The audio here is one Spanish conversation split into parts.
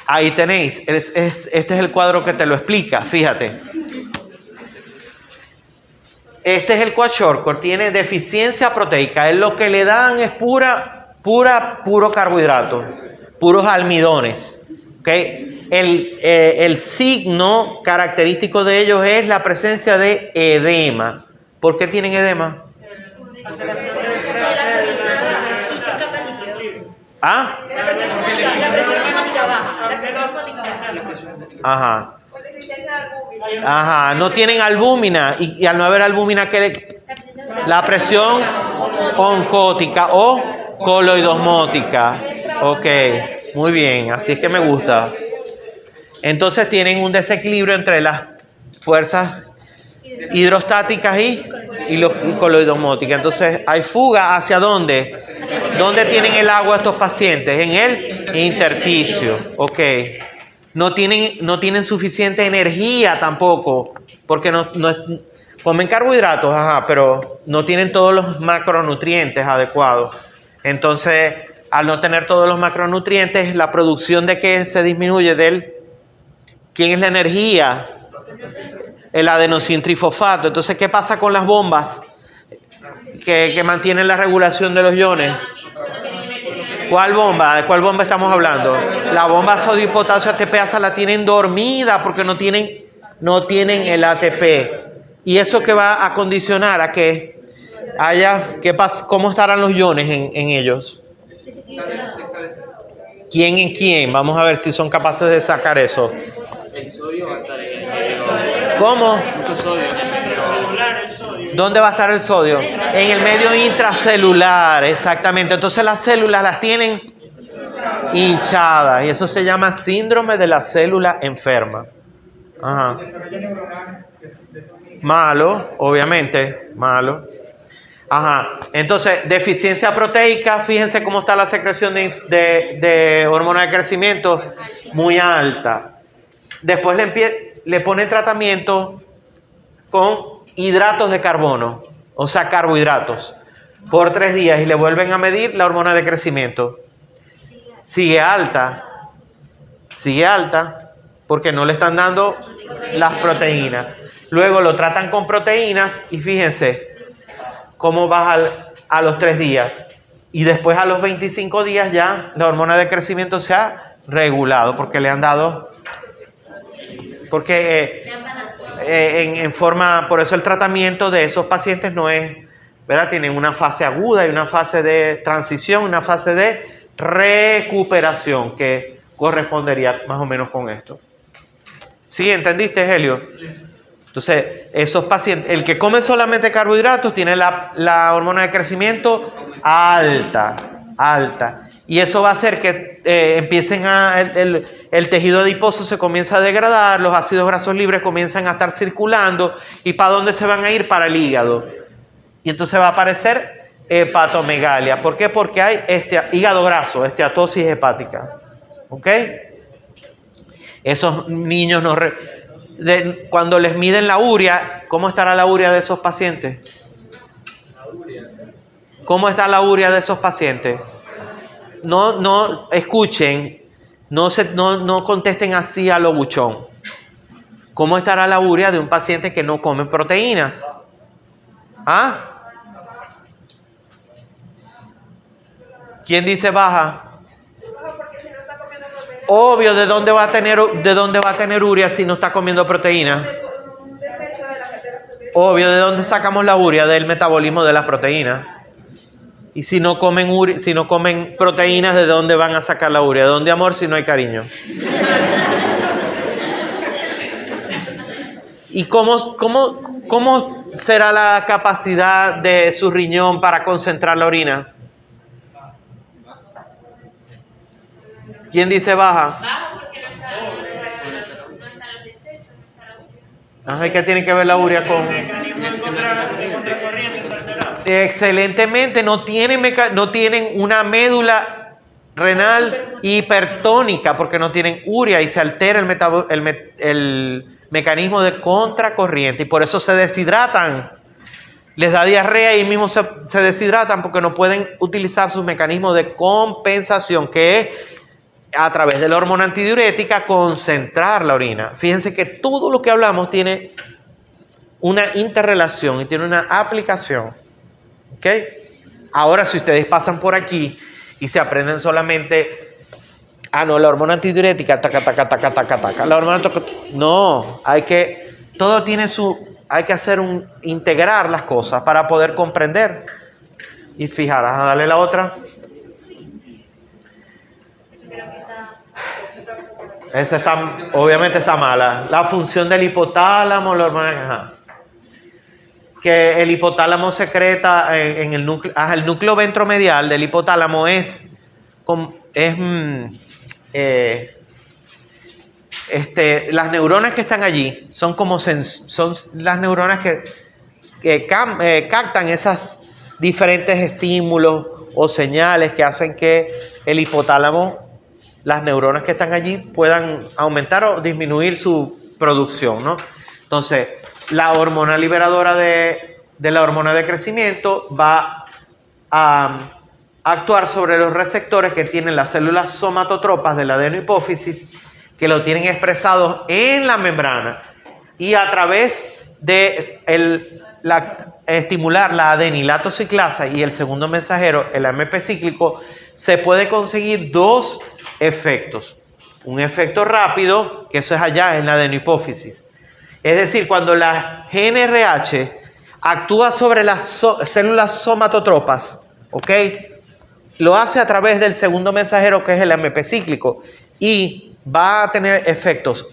Ahí tenéis, este es el cuadro que te lo explica, fíjate. Este es el kwashiorkor, tiene deficiencia proteica, es lo que le dan es puro carbohidrato, puros almidones. ¿Okay? El signo característico de ellos es la presencia de edema. ¿Por qué tienen edema? ¿Ah? La presión osmótica baja. Ajá. Ajá, no tienen albúmina y al no haber albúmina, ¿qué? La presión oncótica o coloidosmótica. Ok, muy bien, así es que me gusta. Entonces tienen un desequilibrio entre las fuerzas hidrostáticas y coloidosmóticas. Entonces hay fuga ¿hacia dónde? ¿Dónde tienen el agua estos pacientes? En el intersticio. Ok. No tienen suficiente energía tampoco, porque comen carbohidratos, pero no tienen todos los macronutrientes adecuados. Entonces, al no tener todos los macronutrientes, la producción de qué se disminuye ¿quién es la energía? El adenosintrifosfato. Entonces, ¿qué pasa con las bombas que mantienen la regulación de los iones? ¿Cuál bomba? ¿De cuál bomba estamos hablando? La bomba sodio y potasio ATPasa la tienen dormida porque no tienen el ATP. ¿Y eso qué va a condicionar a que cómo estarán los iones en ellos? ¿Quién en quién? Vamos a ver si son capaces de sacar eso. El sodio va a estar en el sodio. ¿Cómo? Mucho sodio. ¿Dónde va a estar el sodio? En el medio intracelular, exactamente. Entonces las células las tienen hinchadas y eso se llama síndrome de la célula enferma. Ajá. Malo, obviamente, malo. Ajá. Entonces, deficiencia proteica, fíjense cómo está la secreción de hormona de crecimiento, muy alta. Después le ponen tratamiento con hidratos de carbono, o sea, carbohidratos, por 3 días y le vuelven a medir la hormona de crecimiento. Sigue alta, porque no le están dando las proteínas. Luego lo tratan con proteínas y fíjense cómo baja a los 3 días. Y después a los 25 días ya la hormona de crecimiento se ha regulado porque le han dado... en forma, por eso el tratamiento de esos pacientes no es, ¿verdad? Tienen una fase aguda y una fase de transición, una fase de recuperación que correspondería más o menos con esto. ¿Sí? ¿Entendiste, Helio? Entonces, esos pacientes, el que come solamente carbohidratos tiene la hormona de crecimiento alta. Y eso va a hacer que el tejido adiposo se comienza a degradar, los ácidos grasos libres comienzan a estar circulando. ¿Y para dónde se van a ir? Para el hígado. Y entonces va a aparecer hepatomegalia. ¿Por qué? Porque hay hígado graso, esteatosis hepática. ¿Ok? Esos niños cuando les miden la urea, ¿cómo estará la urea de esos pacientes? ¿Cómo está la urea de esos pacientes? No escuchen, no contesten así a lo buchón. ¿Cómo estará la urea de un paciente que no come proteínas? ¿Ah? ¿Quién dice baja? Obvio, ¿de dónde va a tener urea si no está comiendo proteínas? Obvio, ¿de dónde sacamos la urea? Del metabolismo de las proteínas. Y si no comen proteínas, ¿de dónde van a sacar la urea? ¿De dónde amor si no hay cariño? ¿Y cómo será la capacidad de su riñón para concentrar la orina? ¿Quién dice baja? Bajo porque no están los desechos, no está la urea. Ajá, ¿y qué tiene que ver la urea con...? Excelentemente, no tienen una médula renal hipertónica porque no tienen urea y se altera el mecanismo de contracorriente y por eso se deshidratan. Les da diarrea y mismo se deshidratan porque no pueden utilizar sus mecanismos de compensación, que es a través de la hormona antidiurética, concentrar la orina. Fíjense que todo lo que hablamos tiene una interrelación y tiene una aplicación. ¿Ok? Ahora, si ustedes pasan por aquí y se aprenden solamente, la hormona antidiurética, taca, taca, taca, taca, taca, la hormona no, hay que integrar las cosas para poder comprender. Y fijar, dale la otra. Esa obviamente está mala. La función del hipotálamo, la hormona, que el hipotálamo secreta en el núcleo, el núcleo ventromedial del hipotálamo las neuronas que están allí son como son las neuronas que captan esas diferentes estímulos o señales que hacen que el hipotálamo, las neuronas que están allí, puedan aumentar o disminuir su producción, ¿no? Entonces, la hormona liberadora de la hormona de crecimiento va a actuar sobre los receptores que tienen las células somatotropas de la adenohipófisis, que lo tienen expresados en la membrana, y a través de estimular la adenilato ciclasa y el segundo mensajero, el AMP cíclico, se puede conseguir dos efectos. Un efecto rápido, que eso es allá en la adenohipófisis. Es decir, cuando la GNRH actúa sobre las células somatotropas, ¿ok? Lo hace a través del segundo mensajero, que es el AMP cíclico, y va a tener efectos.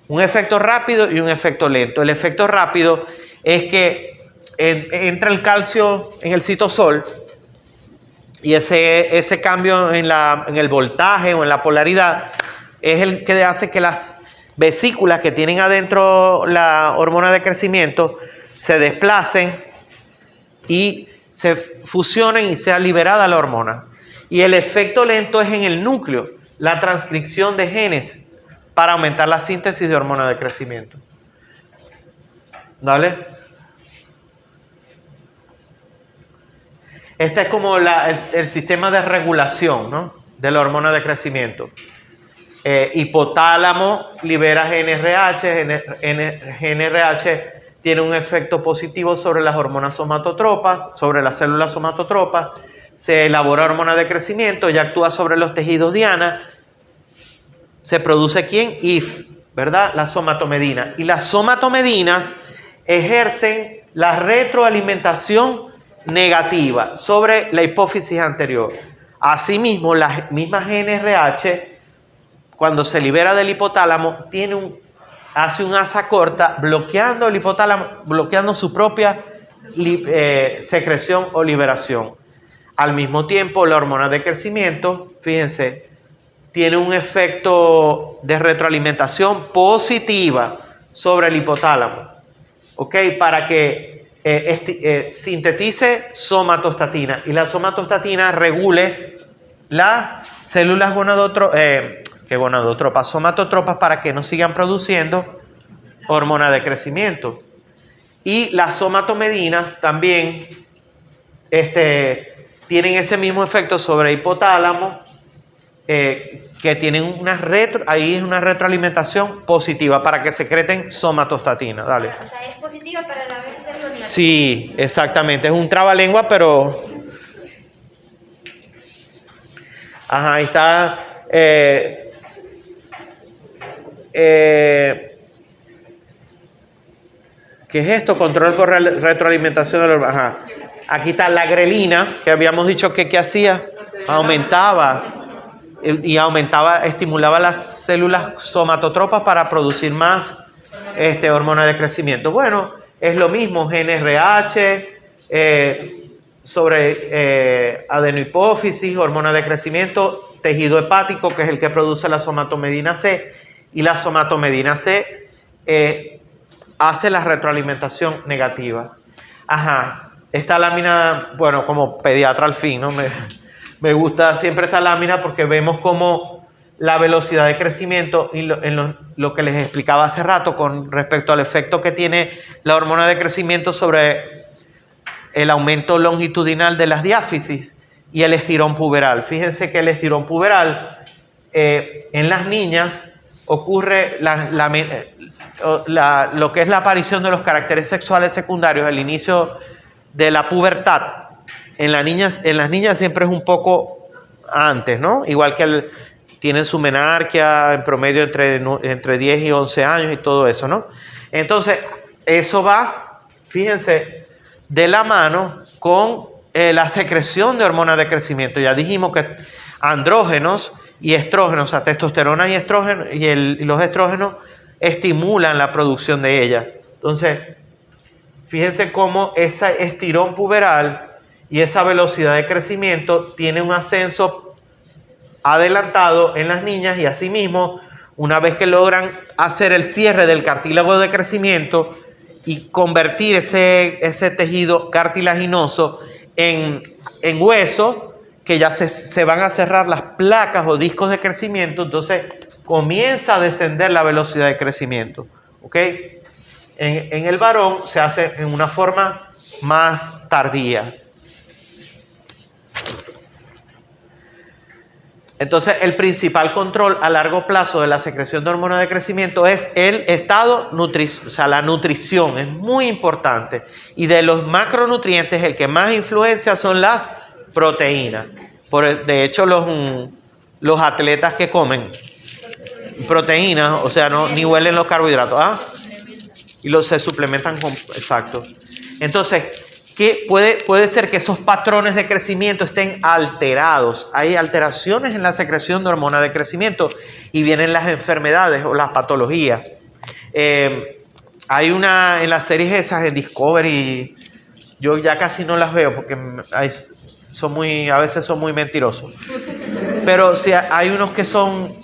Un efecto rápido y un efecto lento. El efecto rápido es que entra el calcio en el citosol y ese cambio en el voltaje o en la polaridad es el que hace que las vesículas que tienen adentro la hormona de crecimiento se desplacen y se fusionen y sea liberada la hormona. Y el efecto lento es en el núcleo, la transcripción de genes para aumentar la síntesis de hormona de crecimiento. ¿Vale? Este es como el sistema de regulación, ¿no?, de la hormona de crecimiento. Hipotálamo libera GNRH. GNRH tiene un efecto positivo sobre las hormonas somatotropas, sobre las células somatotropas. Se elabora hormona de crecimiento y actúa sobre los tejidos diana. Se produce ¿quién? IF, ¿verdad? La somatomedina. Y las somatomedinas ejercen la retroalimentación negativa sobre la hipófisis anterior. Asimismo, la misma GNRH, cuando se libera del hipotálamo, hace un asa corta bloqueando el hipotálamo, bloqueando su propia secreción o liberación. Al mismo tiempo, la hormona de crecimiento, fíjense, tiene un efecto de retroalimentación positiva sobre el hipotálamo, ¿ok? Para que sintetice somatostatina y la somatostatina regule las células somatotropas para que no sigan produciendo hormona de crecimiento. Y las somatomedinas también tienen ese mismo efecto sobre el hipotálamo, que tienen ahí es una retroalimentación positiva para que secreten somatostatina. Dale. O sea, es positiva para la vez ser negativa. Sí, exactamente. Es un trabalengua, pero... Ajá, ahí está. ¿Qué es esto? Control por retroalimentación. Ajá. Aquí está la grelina, que habíamos dicho que ¿qué hacía? Aumentaba. Estimulaba las células somatotropas para producir más hormona de crecimiento. Bueno, es lo mismo, GNRH, sobre adenohipófisis, hormona de crecimiento, tejido hepático, que es el que produce la somatomedina C, y la somatomedina C hace la retroalimentación negativa. Ajá, esta lámina, bueno, como pediatra al fin, ¿no? Me gusta siempre esta lámina porque vemos cómo la velocidad de crecimiento y lo que les explicaba hace rato con respecto al efecto que tiene la hormona de crecimiento sobre el aumento longitudinal de las diáfisis y el estirón puberal. Fíjense que el estirón puberal en las niñas ocurre lo que es la aparición de los caracteres sexuales secundarios, el inicio de la pubertad. En las niñas siempre es un poco antes, ¿no? Igual que tienen su menarquia en promedio entre 10 y 11 años y todo eso, ¿no? Entonces, eso va, fíjense, de la mano con la secreción de hormonas de crecimiento. Ya dijimos que andrógenos y estrógenos, o sea, testosterona y estrógeno, y los estrógenos estimulan la producción de ella. Entonces, fíjense cómo ese estirón puberal y esa velocidad de crecimiento tiene un ascenso adelantado en las niñas, y asimismo, una vez que logran hacer el cierre del cartílago de crecimiento y convertir ese tejido cartilaginoso en hueso, que ya se van a cerrar las placas o discos de crecimiento, entonces comienza a descender la velocidad de crecimiento. ¿Ok? En el varón se hace en una forma más tardía. Entonces, el principal control a largo plazo de la secreción de hormonas de crecimiento es el estado nutricional, o sea, la nutrición es muy importante. Y de los macronutrientes, el que más influencia son las proteínas. De hecho, los atletas que comen proteínas, o sea, ni huelen los carbohidratos, y se suplementan con, exacto. Entonces, puede ser que esos patrones de crecimiento estén alterados. Hay alteraciones en la secreción de hormonas de crecimiento y vienen las enfermedades o las patologías. Hay en las series esas en Discovery, yo ya casi no las veo porque a veces son muy mentirosos. Pero sí, hay unos que son,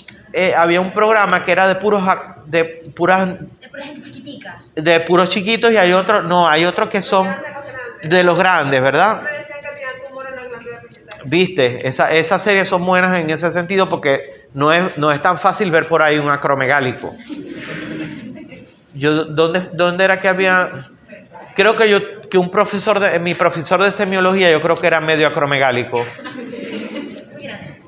había un programa que era de puros chiquitica. De puros chiquitos, y hay otros que son de los grandes, ¿verdad? Viste, esas series son buenas en ese sentido porque no es tan fácil ver por ahí un acromegálico. ¿Dónde era que había? Creo que mi profesor de semiología, yo creo que era medio acromegálico.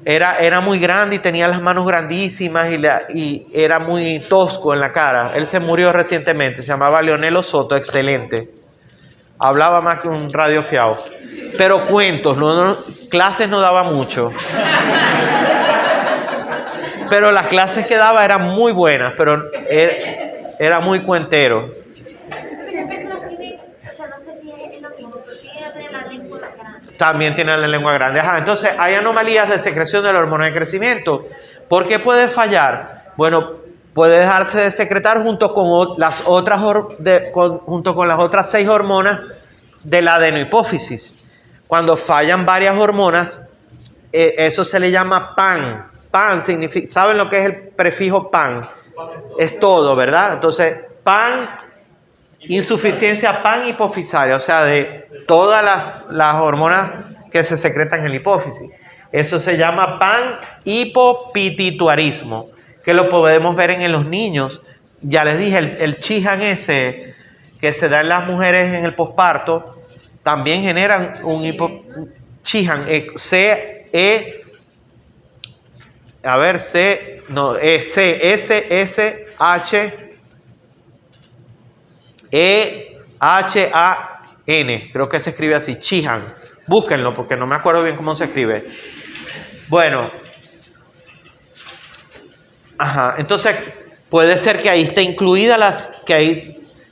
Era muy grande y tenía las manos grandísimas y era muy tosco en la cara. Él se murió recientemente, se llamaba Leonelo Soto, excelente. Hablaba más que un radiofiado. Pero cuentos, clases no daba mucho. Pero las clases que daba eran muy buenas, pero era muy cuentero. Pero hay personas que tienen, o sea, no sé si es lo mismo, pero tienen la lengua grande. También tiene la lengua grande. Entonces, hay anomalías de secreción de la hormona de crecimiento. ¿Por qué puede fallar? Bueno, puede dejarse de secretar junto con las otras 6 hormonas de la adenohipófisis. Cuando fallan varias hormonas, eso se le llama PAN. PAN significa, ¿saben lo que es el prefijo PAN? Es todo, ¿verdad? Entonces, PAN, insuficiencia pan-hipofisaria, o sea, de todas las hormonas que se secretan en la hipófisis. Eso se llama pan-hipopituitarismo, que lo podemos ver en los niños. Ya les dije, el Sheehan ese que se da en las mujeres en el posparto, también generan un Sheehan, C-Shehan, creo que se escribe así, Sheehan. Búsquenlo porque no me acuerdo bien cómo se escribe. Bueno, entonces puede ser que ahí esté incluida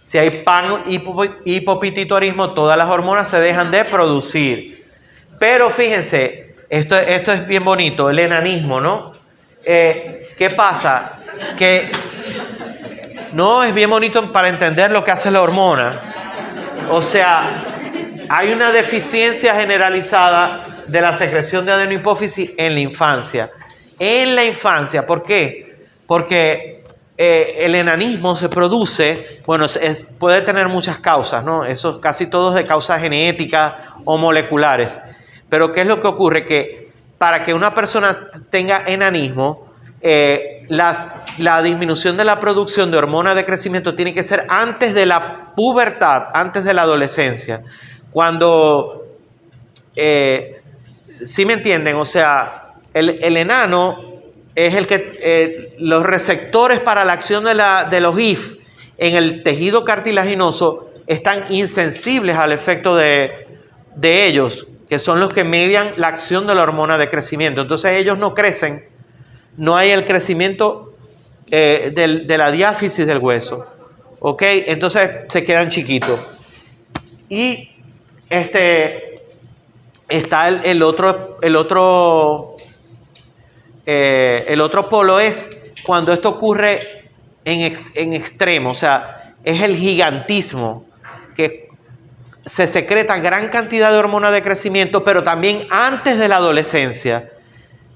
si hay pan-hipopituitarismo, todas las hormonas se dejan de producir. Pero fíjense, esto es bien bonito, el enanismo, ¿no? ¿Qué pasa? Que no es bien bonito para entender lo que hace la hormona. O sea, hay una deficiencia generalizada de la secreción de adenohipófisis en la infancia. En la infancia, ¿por qué? Porque el enanismo se produce, puede tener muchas causas, ¿no? Eso casi todos de causas genéticas o moleculares. Pero ¿qué es lo que ocurre? Que para que una persona tenga enanismo, la disminución de la producción de hormonas de crecimiento tiene que ser antes de la pubertad, antes de la adolescencia. Cuando, ¿sí me entienden? O sea, el enano es el que los receptores para la acción de los IF en el tejido cartilaginoso están insensibles al efecto de ellos, que son los que median la acción de la hormona de crecimiento. Entonces ellos no crecen, no hay el crecimiento de la diáfisis del hueso, ¿ok? Entonces se quedan chiquitos. Y está el otro polo es cuando esto ocurre en extremo, o sea, es el gigantismo, que se secreta gran cantidad de hormona de crecimiento, pero también antes de la adolescencia.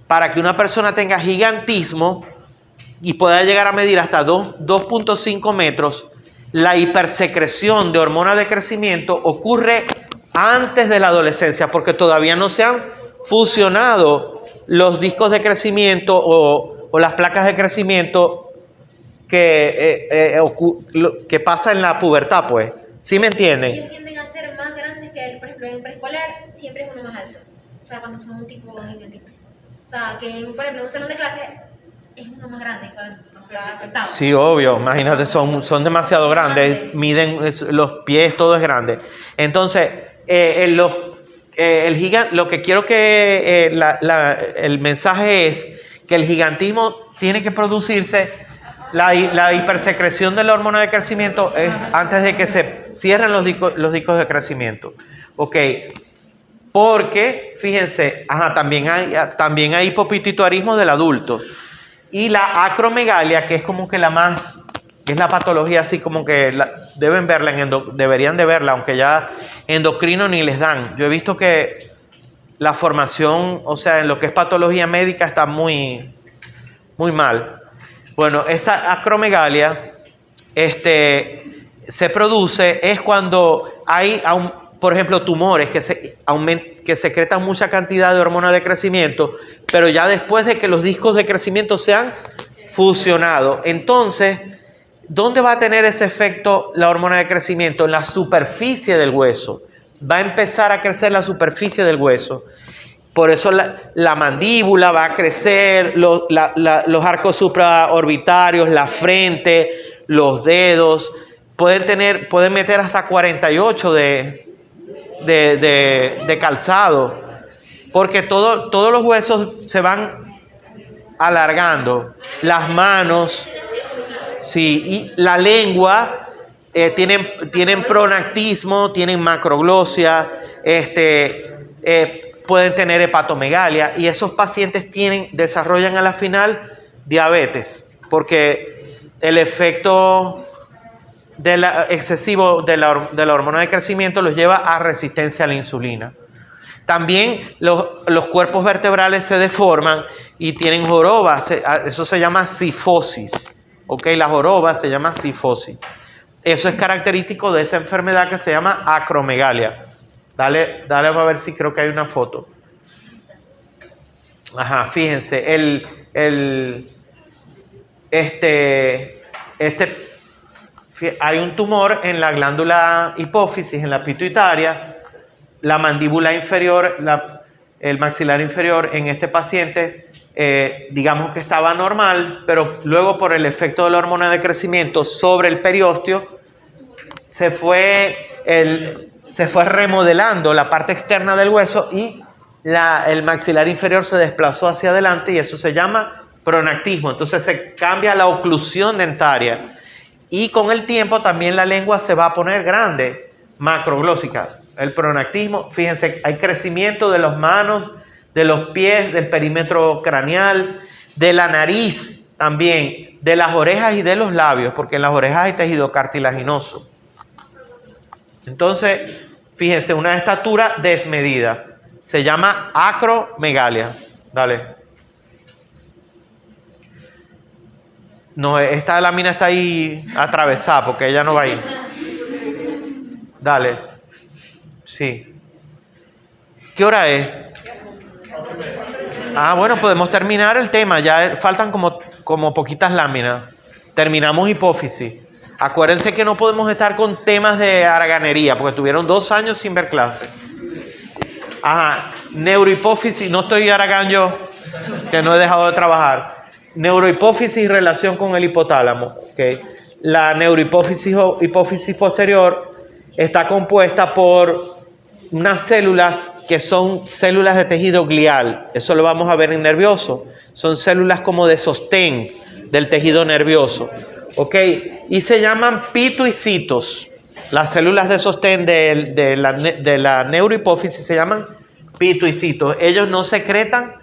Para que una persona tenga gigantismo y pueda llegar a medir hasta 2.5 metros, la hipersecreción de hormona de crecimiento ocurre antes de la adolescencia, porque todavía no se han fusionado los discos de crecimiento o las placas de crecimiento que pasa en la pubertad, pues. ¿Sí me entienden? Ellos tienden a ser más grandes que por ejemplo, en preescolar siempre es uno más alto. O sea, cuando son un tipo gigantito. O sea, que por ejemplo, en un salón de clase es uno más grande. O sea, aceptado. Sí, obvio. Imagínate, son demasiado grandes. Miden los pies, todo es grande. Entonces, lo que quiero que el mensaje es que el gigantismo tiene que producirse. La hipersecreción de la hormona de crecimiento es antes de que se cierren los discos de crecimiento. Ok. Porque, fíjense, también hay hipopituitarismo del adulto. Y la acromegalia, que es como que que es la patología así como que deberían de verla, aunque ya endocrino ni les dan. Yo he visto que la formación, o sea, en lo que es patología médica está muy, muy mal. Bueno, esa acromegalia se produce es cuando hay, por ejemplo, tumores que secretan mucha cantidad de hormona de crecimiento, pero ya después de que los discos de crecimiento se han fusionado. Entonces, ¿dónde va a tener ese efecto la hormona de crecimiento? En la superficie del hueso. Va a empezar a crecer la superficie del hueso. Por eso la mandíbula va a crecer, los arcos supraorbitarios, la frente, los dedos. Pueden meter hasta 48 de calzado. Porque todos los huesos se van alargando. Las manos, sí, y la lengua, tienen pronactismo, tienen macroglosia, pueden tener hepatomegalia, y esos pacientes desarrollan a la final diabetes, porque el efecto excesivo de la hormona de crecimiento los lleva a resistencia a la insulina. También los cuerpos vertebrales se deforman y tienen jorobas, eso se llama cifosis. ¿Ok? La joroba se llama cifosis. Eso es característico de esa enfermedad que se llama acromegalia. Dale a ver si creo que hay una foto. Fíjense, hay un tumor en la glándula hipófisis, en la pituitaria, la mandíbula inferior, el maxilar inferior en este paciente, digamos que estaba normal, pero luego por el efecto de la hormona de crecimiento sobre el periósteo, se fue remodelando la parte externa del hueso y el maxilar inferior se desplazó hacia adelante, y eso se llama pronactismo. Entonces se cambia la oclusión dentaria, y con el tiempo también la lengua se va a poner grande, macroglósica. El pronactismo, fíjense, hay crecimiento de las manos, de los pies, del perímetro craneal, de la nariz también, de las orejas y de los labios, porque en las orejas hay tejido cartilaginoso. Entonces, fíjense, una estatura desmedida. Se llama acromegalia. Dale. No, esta lámina está ahí atravesada porque ella no va a ir. Dale. Sí. ¿Qué hora es? Bueno, podemos terminar el tema. Ya faltan como poquitas láminas. Terminamos hipófisis. Acuérdense que no podemos estar con temas de haraganería, porque tuvieron 2 años sin ver clase. Neurohipófisis, no estoy haragán yo, que no he dejado de trabajar. neurohipófisis y relación con el hipotálamo. ¿Okay? La neurohipófisis o hipófisis posterior está compuesta por unas células que son células de tejido glial. Eso lo vamos a ver en nervioso. Son células como de sostén del tejido nervioso. ¿Ok? Y se llaman pituicitos. Las células de sostén de la neurohipófisis se llaman pituicitos. Ellos no secretan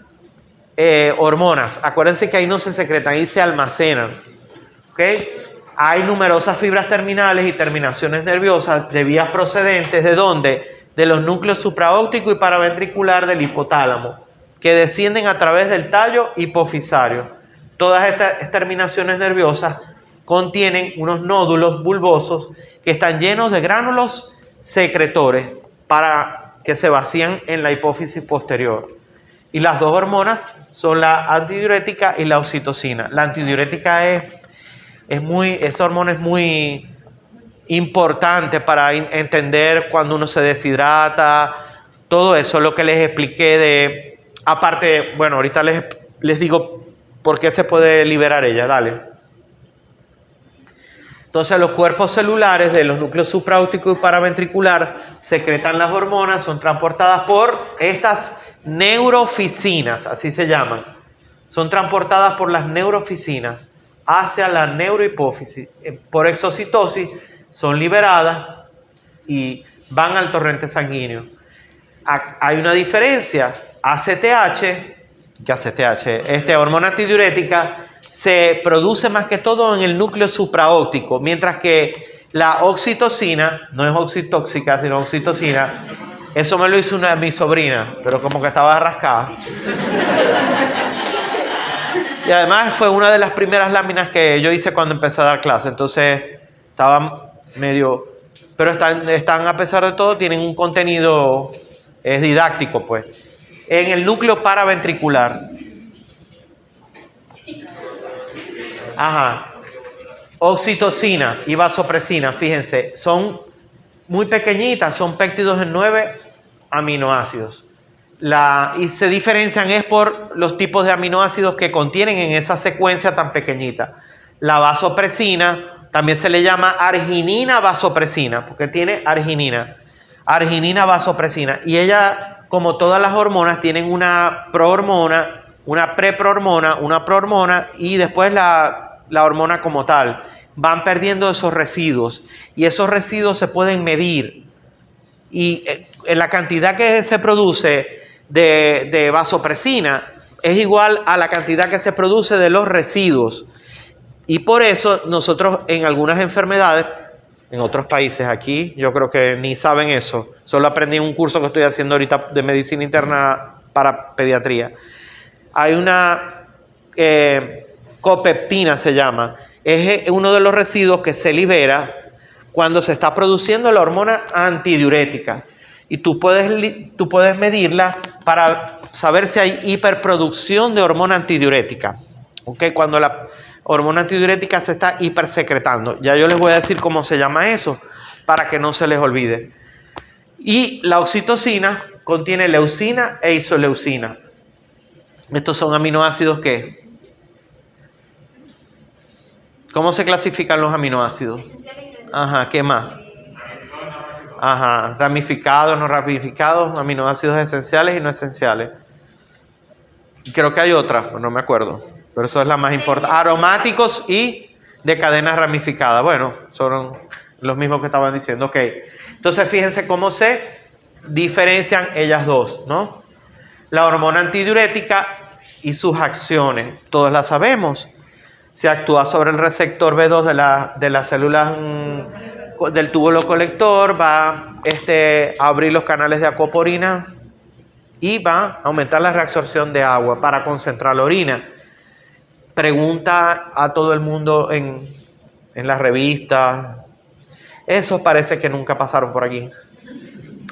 hormonas. Acuérdense que ahí no se secretan, ahí se almacenan. ¿Ok? Hay numerosas fibras terminales y terminaciones nerviosas de vías procedentes. ¿De dónde? De los núcleos supraóptico y paraventricular del hipotálamo, que descienden a través del tallo hipofisario. Todas estas terminaciones nerviosas contienen unos nódulos bulbosos que están llenos de gránulos secretores para que se vacían en la hipófisis posterior. Y las dos hormonas son la antidiurética y la oxitocina. La antidiurética esa hormona es muy importante para entender cuando uno se deshidrata, todo eso, lo que les expliqué aparte, bueno, ahorita les digo por qué se puede liberar ella, dale. Entonces los cuerpos celulares de los núcleos supraóptico y paraventricular secretan las hormonas, son transportadas por estas neurofisinas, así se llaman. Son transportadas por las neurofisinas hacia la neurohipófisis. Por exocitosis son liberadas y van al torrente sanguíneo. Hay una diferencia. Hormona antidiurética se produce más que todo en el núcleo supraóptico, mientras que la oxitocina, no es oxitóxica, sino oxitocina, eso me lo hizo mi sobrina, pero como que estaba rascada. Y además fue una de las primeras láminas que yo hice cuando empecé a dar clase, entonces estaba medio... Pero están a pesar de todo, tienen un contenido didáctico, pues. En el núcleo paraventricular. Oxitocina y vasopresina, fíjense, son muy pequeñitas, son péptidos en 9 aminoácidos. Y se diferencian es por los tipos de aminoácidos que contienen en esa secuencia tan pequeñita. La vasopresina también se le llama arginina vasopresina, porque tiene arginina vasopresina. Y ella, como todas las hormonas, tienen una prohormona, una preprohormona, una prohormona y después la hormona como tal. Van perdiendo esos residuos y esos residuos se pueden medir. Y en la cantidad que se produce de vasopresina es igual a la cantidad que se produce de los residuos. Y por eso nosotros en algunas enfermedades, en otros países, aquí yo creo que ni saben eso. Solo aprendí en un curso que estoy haciendo ahorita de medicina interna para pediatría. Hay una copeptina, se llama. Es uno de los residuos que se libera cuando se está produciendo la hormona antidiurética. Y tú puedes medirla para saber si hay hiperproducción de hormona antidiurética. ¿Okay? Cuando la hormona antidiurética se está hipersecretando. Ya yo les voy a decir cómo se llama eso para que no se les olvide. Y la oxitocina contiene leucina e isoleucina. Estos son aminoácidos que... ¿Cómo se clasifican los aminoácidos? ¿Qué más? Ramificados, no ramificados, aminoácidos esenciales y no esenciales. Creo que hay otra, no me acuerdo, pero eso es la más importante. Aromáticos y de cadenas ramificadas. Bueno, son los mismos que estaban diciendo. Ok, entonces fíjense cómo se diferencian ellas dos, ¿no? La hormona antidiurética y sus acciones, todos las sabemos. Se actúa sobre el receptor B2 de las células del túbulo colector, va a abrir los canales de acoporina y va a aumentar la reabsorción de agua para concentrar la orina. Pregunta a todo el mundo en las revistas. Esos parece que nunca pasaron por aquí.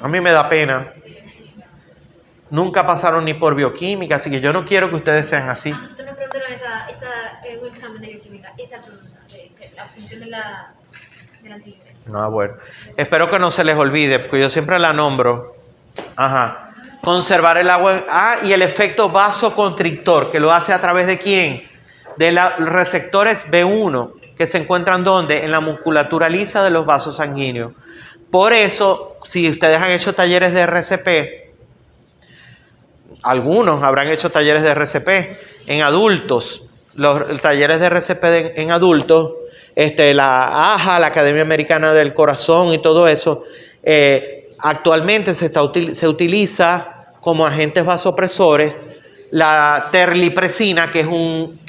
A mí me da pena. Nunca pasaron ni por bioquímica, así que yo no quiero que ustedes sean así. Nosotros nos preguntaron un examen de bioquímica, esa pregunta, de la función de la antidiurética. Bueno. Espero que no se les olvide, porque yo siempre la nombro. Conservar el agua. Y el efecto vasoconstrictor, que lo hace a través de ¿quién? de los receptores B1 que se encuentran ¿dónde? En la musculatura lisa de los vasos sanguíneos. Por eso, si ustedes han hecho talleres de RCP, algunos habrán hecho talleres de RCP en adultos, los talleres de RCP en adultos, la AJA, la Academia Americana del Corazón y todo eso, actualmente se utiliza como agentes vasopresores la terlipresina, que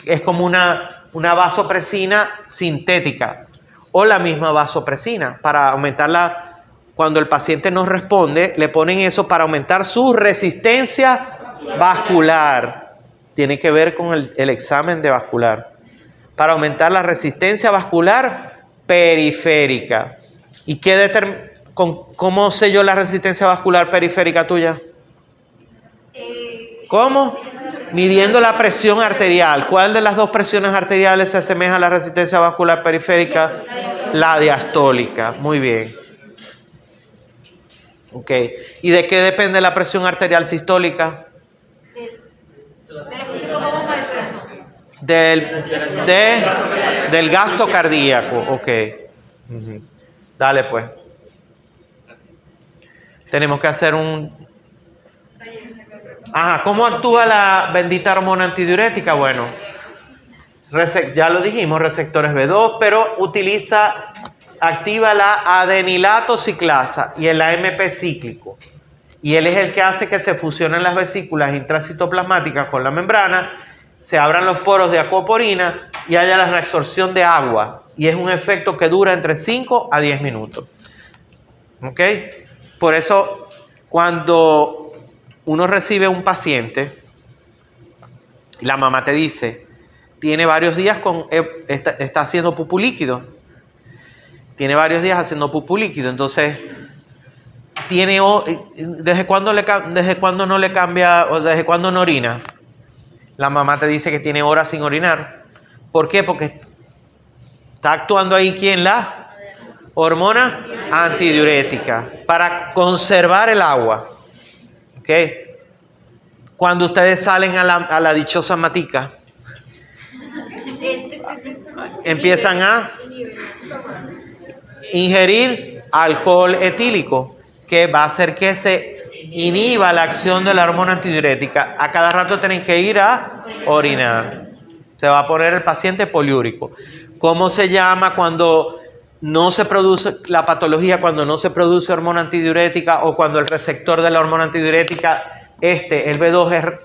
es como una vasopresina sintética, o la misma vasopresina, para aumentarla. Cuando el paciente no responde, le ponen eso para aumentar su resistencia vascular. Tiene que ver con el examen de vascular. Para aumentar la resistencia vascular periférica. ¿Y cómo sé yo la resistencia vascular periférica tuya? ¿Cómo? Midiendo la presión arterial. ¿Cuál de las dos presiones arteriales se asemeja a la resistencia vascular periférica? La diastólica. Muy bien. Ok. ¿Y de qué depende la presión arterial sistólica? Del gasto cardíaco. Ok. Dale pues. Tenemos que hacer ¿cómo actúa la bendita hormona antidiurética? Bueno, ya lo dijimos, receptores B2, pero activa la adenilato ciclasa y el AMP cíclico. Y él es el que hace que se fusionen las vesículas intracitoplasmáticas con la membrana, se abran los poros de aquaporina y haya la reabsorción de agua. Y es un efecto que dura entre 5 a 10 minutos. ¿Ok? Por eso, cuando uno recibe un paciente, la mamá te dice, tiene varios días está haciendo pupú líquido. Tiene varios días haciendo pupú líquido. Entonces, ¿desde cuándo no le cambia o desde cuándo no orina? La mamá te dice que tiene horas sin orinar. ¿Por qué? Porque está actuando ahí, ¿quién? La hormona antidiurética para conservar el agua. ¿Ok? Cuando ustedes salen a la dichosa matica, empiezan a ingerir alcohol etílico, que va a hacer que se inhiba la acción de la hormona antidiurética. A cada rato tienen que ir a orinar. Se va a poner el paciente poliúrico. ¿Cómo se llama cuando no se produce la patología, cuando no se produce hormona antidiurética o cuando el receptor de la hormona antidiurética, el B2,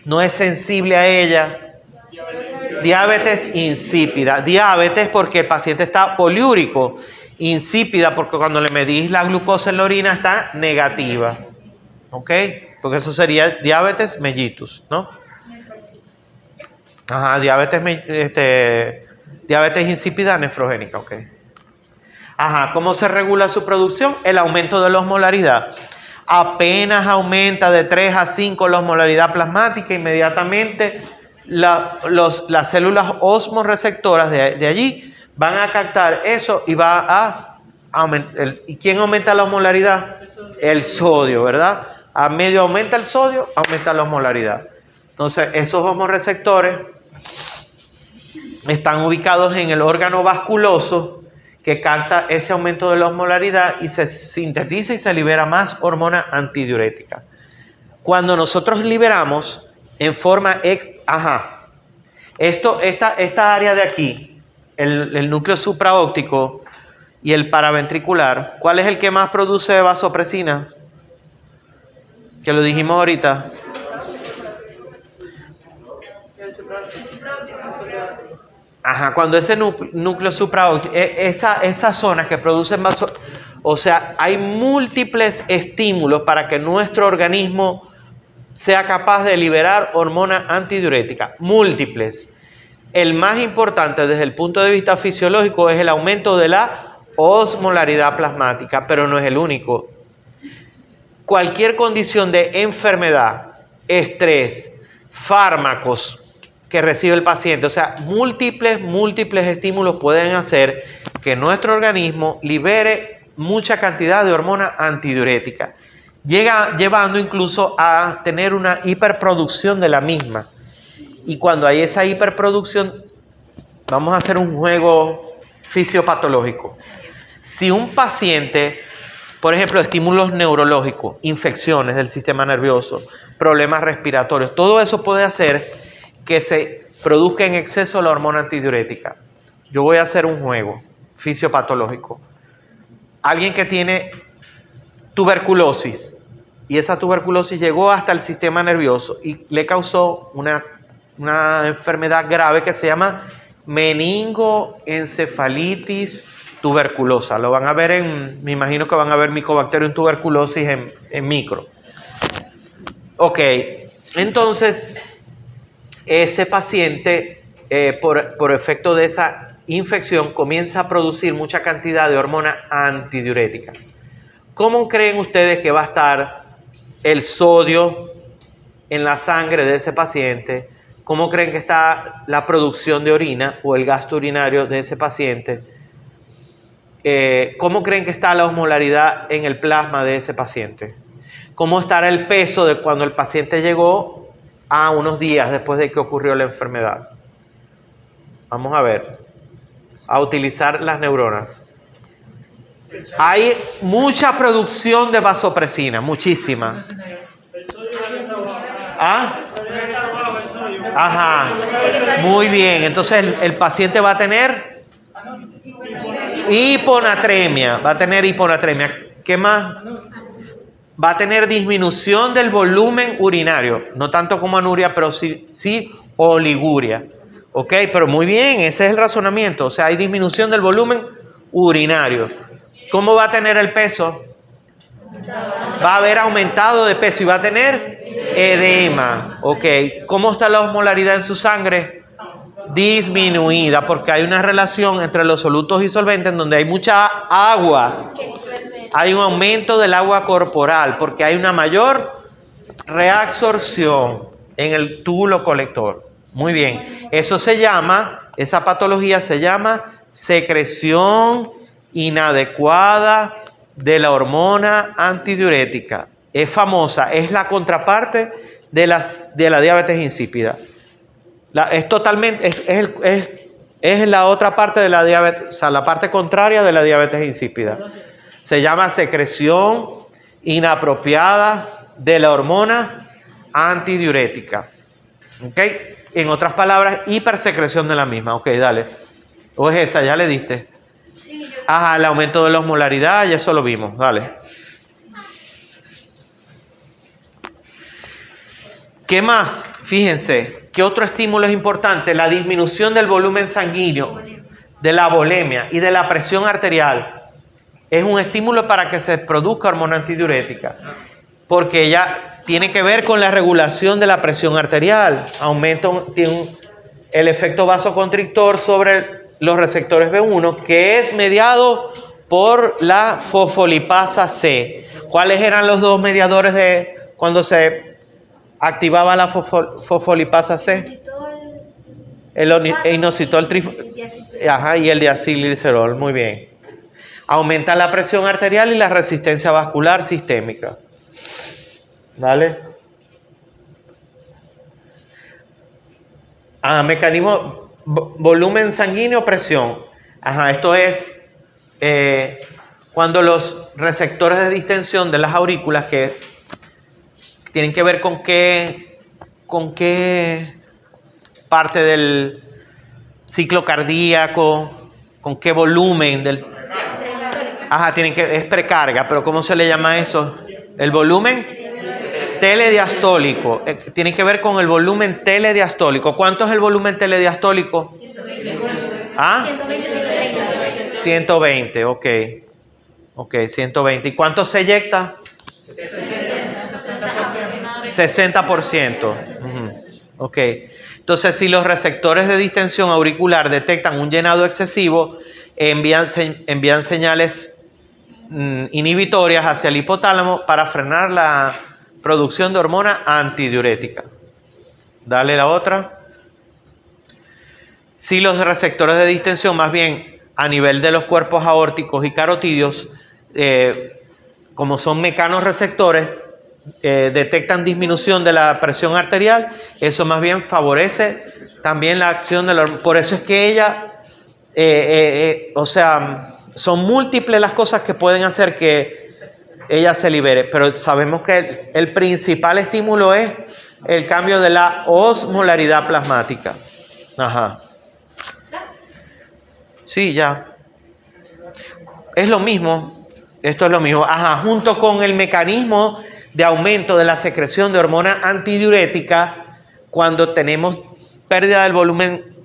no es sensible a ella? Diabetes insípida. Diabetes porque el paciente está poliúrico. Insípida porque cuando le medís la glucosa en la orina está negativa. ¿Ok? Porque eso sería diabetes mellitus, ¿no? Ajá, diabetes insípida nefrogénica, ok. Ajá, ¿cómo se regula su producción? El aumento de la osmolaridad. Apenas aumenta de 3 a 5 la osmolaridad plasmática, inmediatamente las células osmoreceptoras de allí van a captar eso y va a aumentar. ¿Y quién aumenta la osmolaridad? El sodio, ¿verdad? A medio aumenta el sodio, aumenta la osmolaridad. Entonces, esos osmoreceptores están ubicados en el órgano vasculoso que capta ese aumento de la osmolaridad y se sintetiza y se libera más hormona antidiurética. Cuando nosotros liberamos en forma esta área de aquí, el núcleo supraóptico y el paraventricular, ¿cuál es el que más produce vasopresina? Que lo dijimos ahorita. Ajá, cuando ese núcleo supraóptico, esas zonas que producen o sea, hay múltiples estímulos para que nuestro organismo sea capaz de liberar hormona antidiurética, múltiples. El más importante desde el punto de vista fisiológico es el aumento de la osmolaridad plasmática, pero no es el único. Cualquier condición de enfermedad, estrés, fármacos que recibe el paciente, o sea, múltiples estímulos pueden hacer que nuestro organismo libere mucha cantidad de hormona antidiurética, llevando incluso a tener una hiperproducción de la misma. Y cuando hay esa hiperproducción, vamos a hacer un juego fisiopatológico. Si un paciente, por ejemplo, estímulos neurológicos, infecciones del sistema nervioso, problemas respiratorios, todo eso puede hacer que se produzca en exceso la hormona antidiurética. Yo voy a hacer un juego fisiopatológico. Alguien que tiene tuberculosis y esa tuberculosis llegó hasta el sistema nervioso y le causó una enfermedad grave que se llama meningoencefalitis tuberculosa. Lo van a ver me imagino que van a ver Mycobacterium tuberculosis en micro. Ok, entonces ese paciente por efecto de esa infección comienza a producir mucha cantidad de hormona antidiurética. ¿Cómo creen ustedes que va a estar el sodio en la sangre de ese paciente? ¿Cómo creen que está la producción de orina o el gasto urinario de ese paciente? ¿Cómo creen que está la osmolaridad en el plasma de ese paciente? ¿Cómo estará el peso de cuando el paciente llegó a unos días después de que ocurrió la enfermedad? Vamos a ver, a utilizar las neuronas. Hay mucha producción de vasopresina, muchísima. ¿Ah? Ajá, muy bien. Entonces el paciente va a tener hiponatremia, ¿Qué más? Va a tener disminución del volumen urinario, no tanto como anuria, pero sí oliguria. Ok, pero muy bien, ese es el razonamiento. O sea, hay disminución del volumen urinario. ¿Cómo va a tener el peso? Va a haber aumentado de peso y va a tener edema. Ok, ¿cómo está la osmolaridad en su sangre? Disminuida, porque hay una relación entre los solutos y solventes en donde hay mucha agua. Hay un aumento del agua corporal porque hay una mayor reabsorción en el túbulo colector. Muy bien, esa patología se llama secreción inadecuada de la hormona antidiurética. Es famosa, es la contraparte de la diabetes insípida. Es la otra parte de la diabetes, o sea, la parte contraria de la diabetes insípida. Se llama secreción inapropiada de la hormona antidiurética. ¿Ok? En otras palabras, hipersecreción de la misma. Ok, dale. ¿O es esa? ¿Ya le diste? Sí, Ajá, el aumento de la osmolaridad, ya eso lo vimos. Dale. ¿Qué más? Fíjense, ¿qué otro estímulo es importante? La disminución del volumen sanguíneo, de la volemia y de la presión arterial. Es un estímulo para que se produzca hormona antidiurética, porque ella tiene que ver con la regulación de la presión arterial. Tiene el efecto vasoconstrictor sobre los receptores B1, que es mediado por la fosfolipasa C. ¿Cuáles eran los dos mediadores de cuando se activaba la fosfolipasa C? El inositol y el diacilglicerol. Muy bien. Aumenta la presión arterial y la resistencia vascular sistémica. ¿Vale? Mecanismo, volumen sanguíneo, presión. Ajá, esto es cuando los receptores de distensión de las aurículas, que tienen que ver con qué parte del ciclo cardíaco, con qué volumen del... Ajá, es precarga, pero ¿cómo se le llama eso? El volumen telediastólico. Tiene que ver con el volumen telediastólico. ¿Cuánto es el volumen telediastólico? 120, ok. Ok, 120. ¿Y cuánto se eyecta? 60%. Ok. Entonces, si los receptores de distensión auricular detectan un llenado excesivo, envían señales inhibitorias hacia el hipotálamo para frenar la producción de hormona antidiurética. Dale la otra. Si los receptores de distensión, más bien a nivel de los cuerpos aórticos y carotídeos, como son mecanorreceptores, detectan disminución de la presión arterial, eso más bien favorece también la acción de la hormona. Por eso es que ella, o sea, son múltiples las cosas que pueden hacer que ella se libere, pero sabemos que el principal estímulo es el cambio de la osmolaridad plasmática. Ajá. Sí, ya. Es lo mismo. Esto es lo mismo. Ajá, junto con el mecanismo de aumento de la secreción de hormona antidiurética, cuando tenemos pérdida del volumen,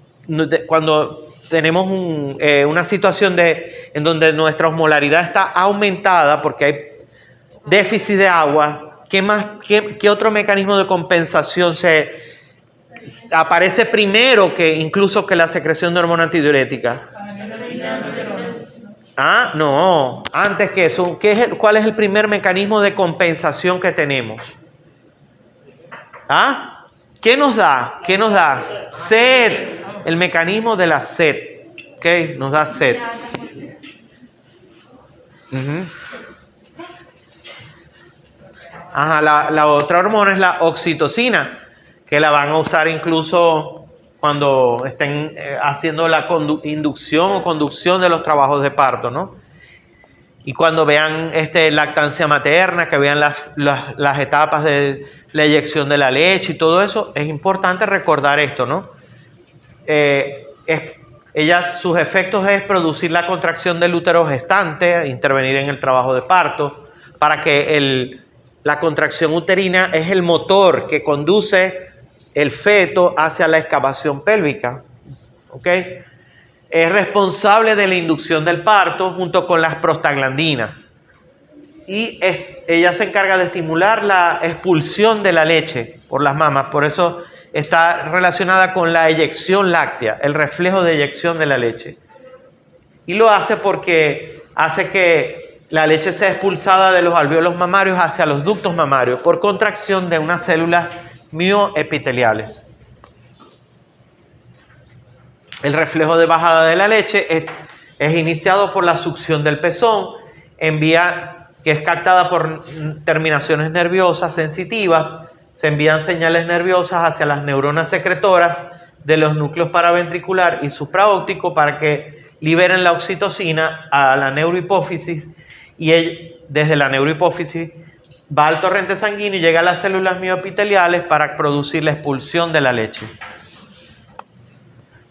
cuando tenemos una situación en donde nuestra osmolaridad está aumentada porque hay déficit de agua, ¿qué otro mecanismo de compensación aparece primero incluso que la secreción de hormona antidiurética? Ah, no, antes que eso, ¿cuál es el primer mecanismo de compensación que tenemos? ¿Ah? ¿Qué nos da? ¿Qué nos da? Sed, el mecanismo de la sed, ¿ok? Nos da sed. Ajá, la otra hormona es la oxitocina, que la van a usar incluso cuando estén haciendo la inducción o conducción de los trabajos de parto, ¿no? Y cuando vean lactancia materna, que vean las etapas de la eyección de la leche y todo eso, es importante recordar esto, ¿no? Sus efectos es producir la contracción del útero gestante, intervenir en el trabajo de parto, para que la contracción uterina es el motor que conduce el feto hacia la excavación pélvica, ¿ok? Es responsable de la inducción del parto junto con las prostaglandinas. Y ella se encarga de estimular la expulsión de la leche por las mamas. Por eso está relacionada con la eyección láctea, el reflejo de eyección de la leche. Y lo hace porque hace que la leche sea expulsada de los alvéolos mamarios hacia los ductos mamarios por contracción de unas células mioepiteliales. El reflejo de bajada de la leche es iniciado por la succión del pezón, que es captada por terminaciones nerviosas sensitivas. Se envían señales nerviosas hacia las neuronas secretoras de los núcleos paraventricular y supraóptico para que liberen la oxitocina a la neurohipófisis, y desde la neurohipófisis va al torrente sanguíneo y llega a las células mioepiteliales para producir la expulsión de la leche.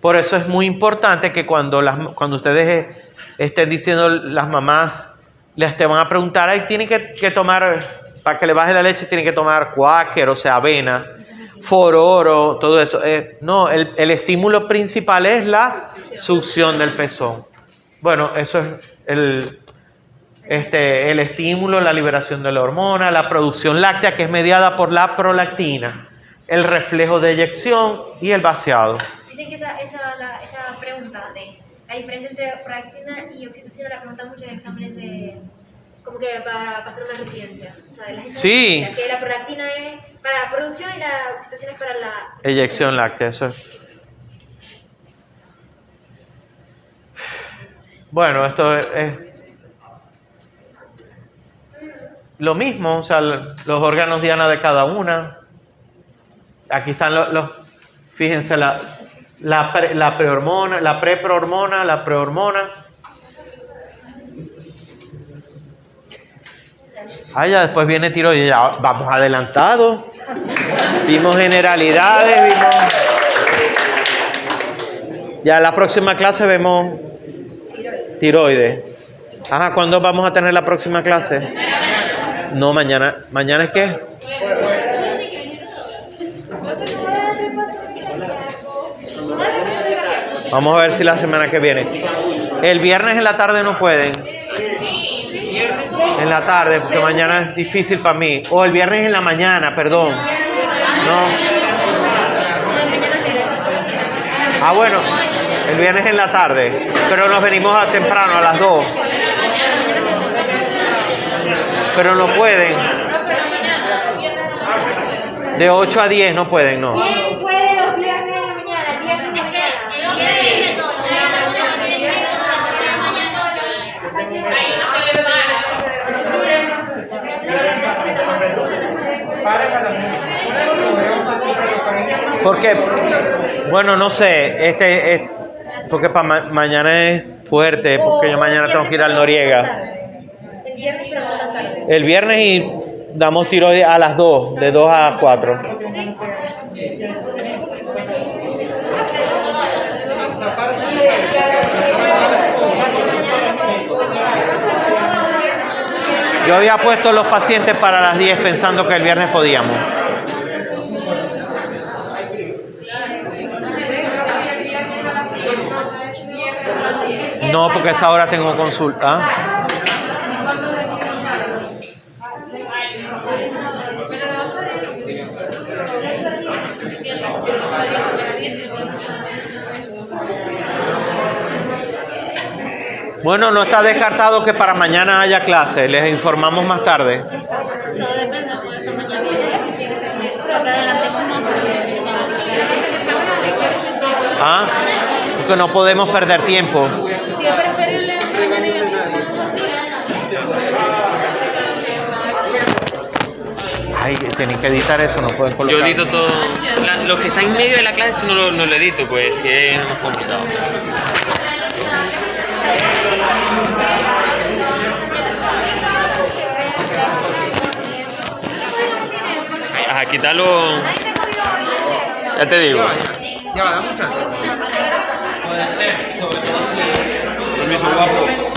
Por eso es muy importante que cuando ustedes estén diciendo, las mamás te van a preguntar, tienen que tomar, para que le baje la leche, tienen que tomar Quaker, o sea, avena, fororo, todo eso. No, el estímulo principal es la succión del pezón. Bueno, eso es el estímulo, la liberación de la hormona, la producción láctea, que es mediada por la prolactina, el reflejo de eyección y el vaciado. Dicen que esa pregunta de la diferencia entre prolactina y oxitocina la preguntan mucho en exámenes como que para pasar una residencia. O sea, sí. Que la prolactina es para la producción y la oxitocina es para la eyección láctea, eso es. Bueno, esto es lo mismo, o sea, los órganos diana de cada una. Aquí están fíjense, la prehormona, la preprohormona, la prehormona. Ya después viene tiroides, ya vamos adelantados. Vimos generalidades, ya la próxima clase vemos tiroides. Ajá, ¿cuándo vamos a tener la próxima clase? No, mañana. ¿Mañana es qué? Vamos a ver si la semana que viene. El viernes en la tarde no pueden. En la tarde, porque mañana es difícil para mí. O el viernes en la mañana, perdón. No. Bueno, el viernes en la tarde. Pero nos venimos temprano, a las 2. Pero no pueden. De 8 a 10 no pueden, no. ¿Quién puede los viernes en la mañana? El viernes en la mañana. Ahí no puede Porque, bueno, no sé, porque para mañana es fuerte, porque yo mañana tengo que ir al Noriega. El viernes, pero no a la tarde. El viernes y damos tiro a las 2, de 2 a 4. Yo había puesto los pacientes para las 10 pensando que el viernes podíamos. No, porque a esa hora tengo consulta. ¿Ah? Bueno, no está descartado que para mañana haya clase. Les informamos más tarde. Todo depende, puede ser mañana. Porque adelantemos más. ¿Ah? Porque no podemos perder tiempo. Si es preferible mañana y el viernes. Ay, tienen que editar eso, no pueden colocar. Yo edito todo. Lo que está en medio de la clase no lo edito, pues si es más complicado. Ajá, quítalo. Ya te digo. Ya va, dame un chance. Puede ser, sobre todo si... Permiso, guapo.